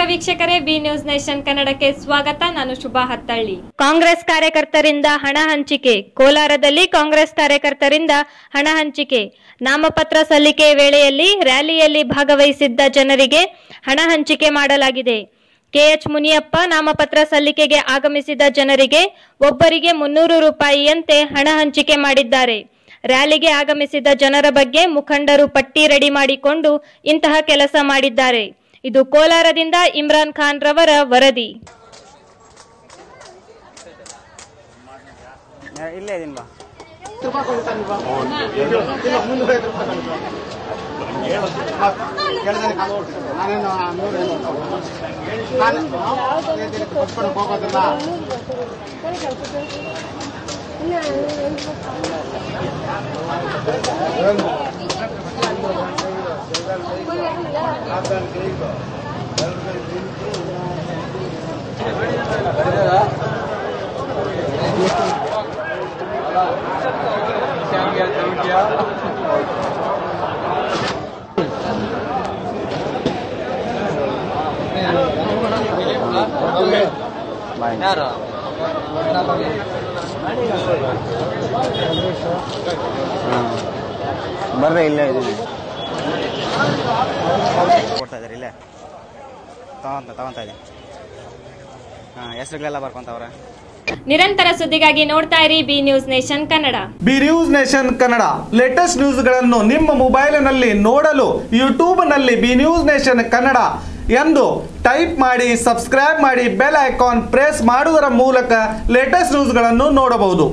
ವೀಕ್ಷಕರೇ, B news nation ಕನ್ನಡಕ್ಕೆ ಸ್ವಾಗತ. ನಾನು ಶುಭಾ ಹತ್ತಳ್ಳಿ. ಕಾಂಗ್ರೆಸ್ ಕಾರ್ಯಕರ್ತರಿಂದ ಹಣ ಹಂಚಿಕೆ. ಕೋಲಾರದಲ್ಲಿ ಕಾಂಗ್ರೆಸ್ ಕಾರ್ಯಕರ್ತರಿಂದ ಹಣ ಹಂಚಿಕೆ. ನಾಮಪತ್ರ ಸಲ್ಲಿಕೆ ವೇಳೆಯಲ್ಲಿ ರ್ಯಾಲಿಯಲ್ಲಿ ಭಾಗವಹಿಸಿದ್ದ ಜನರಿಗೆ ಹಣ ಹಂಚಿಕೆ ಮಾಡಲಾಗಿದೆ. ಕೆಎಚ್ ಮುನಿಯಪ್ಪ ನಾಮಪತ್ರ ಸಲ್ಲಿಕೆಗೆ ಆಗಮಿಸಿದ ಜನರಿಗೆ ಒಬ್ಬರಿಗೆ 300 ರೂಪಾಯಿಯಂತೆ ಹಣ ಹಂಚಿಕೆ ಮಾಡಿದ್ದಾರೆ. ರ್ಯಾಲಿಗೆ ಆಗಮಿಸಿದ ಜನರ ಬಗ್ಗೆ ಮುಖಂಡರು ಪಟ್ಟಿ ರೆಡಿ ಮಾಡಿಕೊಂಡು ಇಂತಹ ಕೆಲಸ ಮಾಡಿದ್ದಾರೆ. ಇದು ಕೋಲಾರದಿಂದ ಇಮ್ರಾನ್ ಖಾನ್ ರವರ ವರದಿ. ಬರ್ರೆ ಇಲ್ಲೇ ಇದೀನಿ ಕೊಡ್ತಾ ಇದ್ದಾರೆ. ಇಲ್ಲೇ ತಗೊಂತ ಇದೆ. ಹೆಸರುಗಳೆಲ್ಲ ಬರ್ಕೊಂತವ್ರೆ. ನಿರಂತರ ಸುದ್ದಿಗಾಗಿ ನೋಡ್ತಾ ಇರಿ B news nation Kannada. B news nation Kannada latest ನ್ಯೂಸ್ಗಳನ್ನು ನಿಮ್ಮ ಮೊಬೈಲಿನಲ್ಲಿ ನೋಡಲು ಯೂಟ್ಯೂಬ್ನಲ್ಲಿ ಬಿ ನ್ಯೂಸ್ ನೇಷನ್ ಕನ್ನಡ ಎಂದು ಟೈಪ್ ಮಾಡಿ, ಸಬ್ಸ್ಕ್ರೈಬ್ ಮಾಡಿ, ಬೆಲ್ ಐಕಾನ್ ಪ್ರೆಸ್ ಮಾಡುವುದರ ಮೂಲಕ ಲೇಟೆಸ್ಟ್ ನ್ಯೂಸ್ಗಳನ್ನು ನೋಡಬಹುದು.